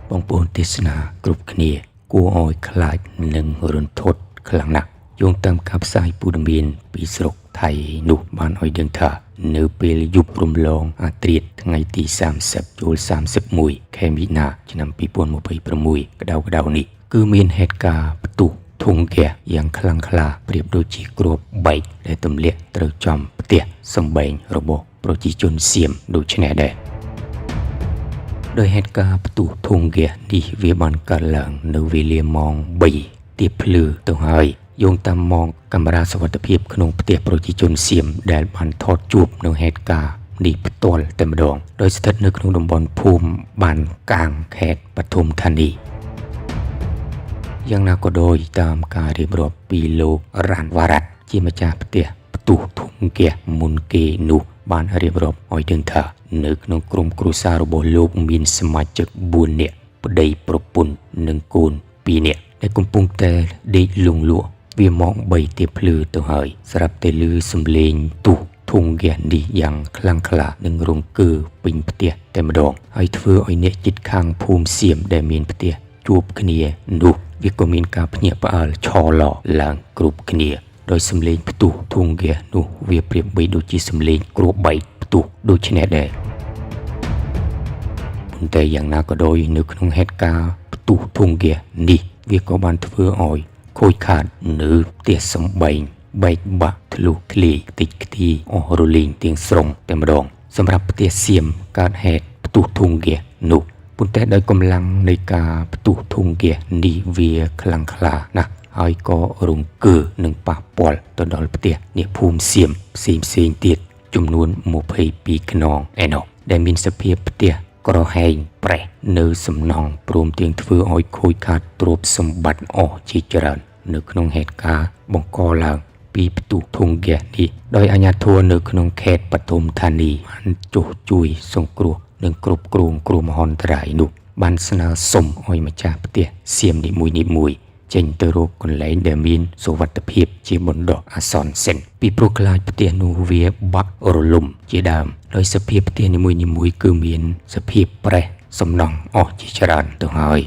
បងប្អូនទេសនាគ្រប់គ្នាគួរឲ្យខ្លាចនិងរន្ធត់ខ្លាំងណាស់យោងតាមការផ្សាយព័ត៌មានពីស្រុកថៃនោះបានឲ្យដឹងថានៅពេលយប់រំលងអាត្រាតថ្ងៃទី30ចូល31ខែមីនាឆ្នាំ2026ក្តៅនេះគឺមានហេតុការណ៍ផ្ទុះធុងហ្គាសយ៉ាងខ្លាំងក្លាប្រៀបដូចជាគ្រាប់បែកដែលទម្លាក់ត្រូវចំផ្ទះសម្បែងរបស់ប្រជាជនសៀមដូចនេះដែរដោយហេតុការណ៍ផ្ទុះធុងហ្គាសនេះវាបានកើតឡើងនៅវេលាម៉ោង3ទៀបភ្លឺទៅហើយយោងតាមម៉ោងកាមេរ៉ាសុវត្ថិភាពក្នុងផ្ទះប្រជាជនសៀមដែលបានថតជួបនៅហេតុការណ៍នេះផ្ទាល់តែម្ដងដោយស្ថិតនៅក្នុងតំបន់ភូមិបានកាងខេត្តបឋមធានីយ៉ាងណាក៏ដោយតាមការរៀបរាប់ពីលោករ៉ាន់វ៉ារ៉ាត់ជាម្ចាស់ផ្ទះផ្ទុះធុងហ្គាសមុនគេនោះបានរៀបរាប់ឲ្យដឹងថានៅក្នុងក្រុមគ្រួសាររបស់លោកមានសមាជិក4នាក់ប្តីប្រពន្ធនិងកូន2នាក់ដែលកំពុងតែដេកលង់លក់វាម៉ោង3ទៀបភ្លឺទៅហើយស្រាប់តែឮសំឡេងទុះធុងហ្គាសនេះយ៉ាងខ្លាំងក្លានិងរង្គើពេញផ្ទះតែម្ដងហើយធ្វើឲ្យអ្នកជិតខាងភូមិសៀមដែលមានផ្ទះជួបគ្នានោះវាក៏មានការភ្ញាក់ផ្អើលឆោឡឡើងគ្រប់គ្នាដោយសំឡេងផ្ទុះធុងហ្គាសនោះវាប្រៀបបីដូចជាសំឡេងគ្រាប់បែកផ្ទុះដូចនេះដែរប៉ុន្តែយ៉ាងណាក៏ដោយនៅក្នុងហេតុការណ៍ផ្ទុះធុងហ្គាសនេះវាក៏បានធ្វើឲ្យខូចខាតនៅផ្ទះសម្បែងបែកបាក់ធ្លុះធ្លាយខ្ទេចខ្ទីអស់រលីងទាំងស្រុងតែម្ដងសម្រាប់ផ្ទះសៀមកើតហេតុផ្ទុះធុងហ្គាសនោះប៉ុន្តែដោយកម្លាំងនៃការផ្ទុះធុងហ្គាសនេះវាខ្លាំងក្លាណាស់ហើយក៏រង្គើនឹងប៉ះពាល់ទៅដល់ផ្ទះអ្នកភូមិសៀមផ្សេងទៀតចំនួន22ខ្នងឯណោះដែលមានសភាពផ្ទះក្រហែងប្រេះនៅសំណង់ព្រមទាំងធ្វើឲ្យខូចខាតទ្រព្យសម្បត្តិអស់ជាច្រើននៅក្នុងហេតុការណ៍បង្កឡើងពីផ្ទុះធុងហ្គាសនេះដោយអាជ្ញាធរនៅក្នុងខេត្តបឋមធានីបានចុះជួយសង្គ្រោះនិងគ្រប់គ្រងគ្រោះមហន្តរាយនោះបានស្នើសុំឲ្យម្ចាស់ផ្ទះសៀមនីមួយចេញទៅរកកន្លែងដែលមានសុវត្ថិភាពជាបណ្ដោះអាសន្នសិនពីព្រោះខ្លាចផ្ទះនោះវាបាក់រលំជាដើមដោយសភាពផ្ទះនីមួយគឺមានសភាពប្រេះសំណង់អស់ជាច្រើនទៅហើយ